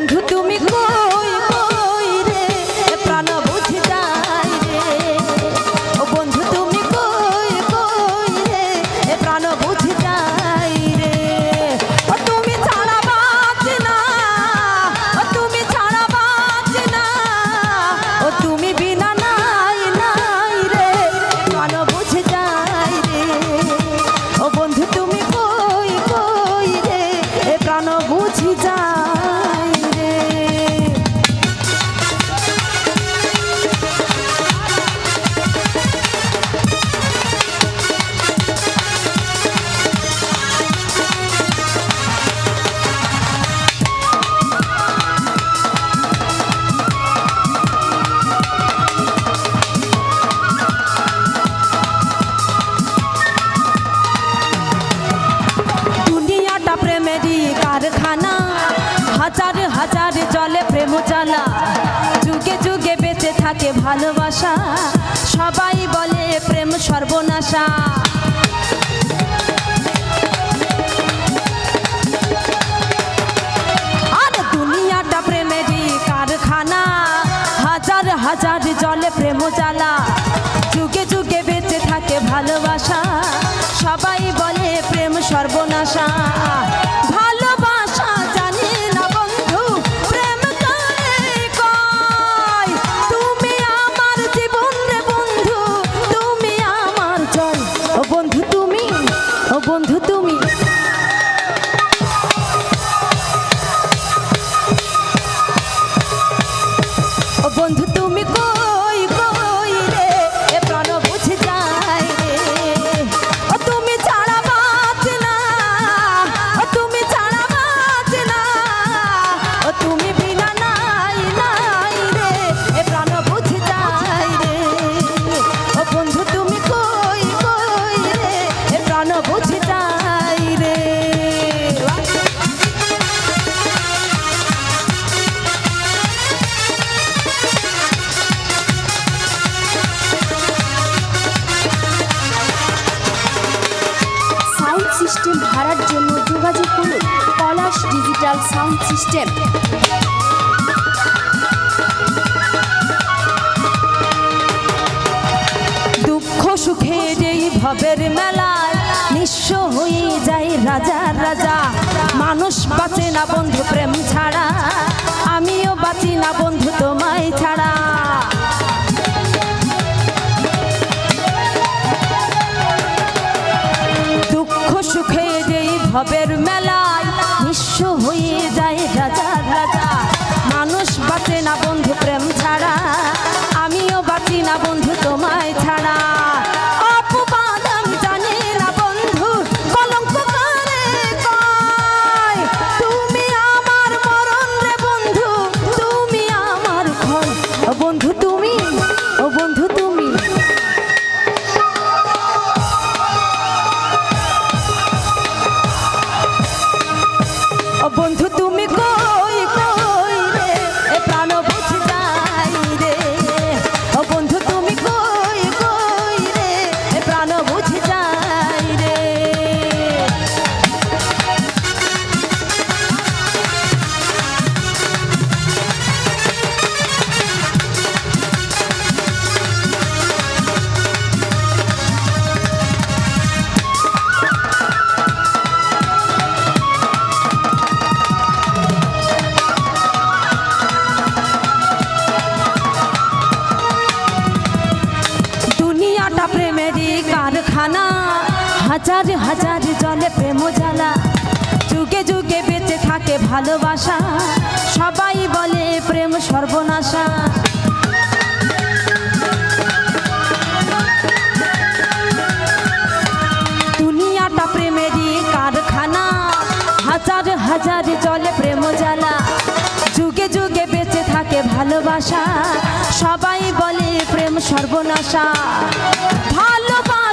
বন্ধু তুমি কই কই রে প্রাণ বুঝি যায় রে ও বন্ধু তুমি কই কই রে প্রাণ বুঝি যায় রে ও তুমি ছাড়া বাঁচি না ও তুমি ছাড়া বাঁচি না ও তুমি বিনা নাই নাই রে প্রাণ বুঝি যায় রে ও বন্ধু তুমি কই কই রে প্রাণ বুঝি যায় কারখানা হাজার হাজার জলে প্রেম জ্বালা যুগে যুগে বেঁচে থাকে ভালোবাসা সবাই বলে প্রেম সর্বনাশা আর দুনিয়াটা প্রেমেরই কারখানা হাজার হাজার জলে প্রেম জ্বালা যুগে যুগে বেঁচে থাকে ভালোবাসা সবাই বলে প্রেম সর্বনাশা বন্ধু তুমি ও বন্ধু তুমি কই কই রে এ প্রাণ বুঝি যায় রে ও তুমি ছাড়া বাঁচি না ও তুমি ছাড়া বাঁচি না ও তুমি বিনা নাই নাই রে এ প্রাণ বুঝি যায় রে ও বন্ধু তুমি কই কই রে এ প্রাণ বুঝি যায় রে সাউন্ড সিস্টেম ভাড়ার জন্য যোগাযোগ করুন পলাশ ডিজিটাল সাউন্ড সিস্টেম। দুঃখ সুখের এই ভবের মেলায় নিঃস্ব হয়ে যায় রাজা রাজা মানুষ বাঁচে না বন্ধু প্রেম ছাড়া আমিও বাঁচি না বন্ধু তোমায় ছাড়া দুঃখ সুখের এই ভবের মেলায় নিঃস্ব হয়ে যায় রাজা রাজা মানুষ বাঁচে না বন্ধু প্রেম ছাড়া আমিও বাঁচি না বন্ধু তোমায় ছাড়া অপবাদ আমি জানি না বন্ধু কলঙ্ক করে কয় তুমি আমার মরণ রে বন্ধু তুমি আমার ক্ষয় ও বন্ধু তুমি ও বন্ধু তুমি ও বন্ধু তুমি কই কই রে এ প্রাণ বুঝি যায় রে ও বন্ধু তুমি কই কই রে এ প্রাণ বুঝি যায় রে দুনিয়াটা প্রেমেরই কারখানা হাজার হাজার জলে প্রেম জ্বালা যুগে যুগে বেঁচে থাকে ভালোবাসা সবাই বলে প্রেম সর্বনাশা দুনিয়াটা প্রেমেরই কারখানা হাজার হাজার জলে প্রেম জ্বালা যুগে যুগে বেঁচে থাকে ভালোবাসা সবাই বলে প্রেম সর্বনাশা ভালোবাসা